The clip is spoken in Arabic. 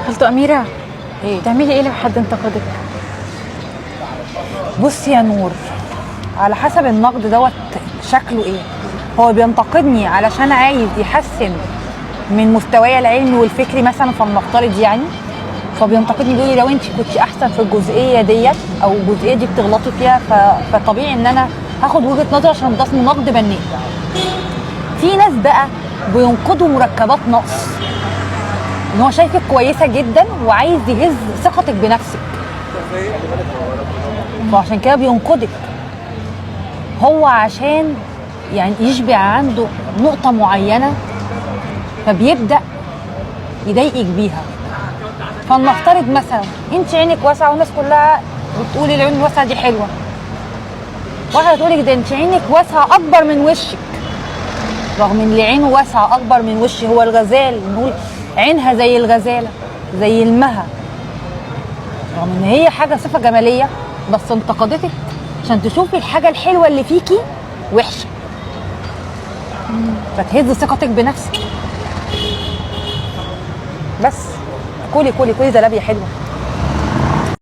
خالته أميرة، ايه؟ بتعملي ايه لو حد انتقدك؟ بصي يا نور، على حسب النقد دوت شكله ايه. هو بينتقدني علشان عايز يحسن من مستواي العلمي والفكري مثلا، فلنفترض يعني، فبينتقدني بيقول لي لو انت كنت احسن في الجزئيه ديت او الجزئيه دي بتغلطي فيها، فطبيعي ان انا هاخد وجهه نظر عشان ده اسمه نقد بناء. في ناس بقى بينقدوا مركبات نقص، ان هو شايفك كويسه جدا وعايز يهز ثقتك بنفسك، فعشان كده بينقدك. هو عشان يعني يشبع عنده نقطه معينه فبيبدا يضايقك بيها. فلنفترض مثلا انت عينك واسعه والناس كلها بتقولي العين الواسعه دي حلوه، واحده تقولك ده انت عينك واسعه اكبر من وشك، رغم ان اللي عينه واسعه اكبر من وشي هو الغزال، نقول عينها زي الغزاله زي المها، رغم ان هي حاجه صفه جماليه، بس انتقدتك عشان تشوفي الحاجه الحلوه اللي فيكي وحشه، فتهز ثقتك بنفسك. بس كلي زلابيه حلوه.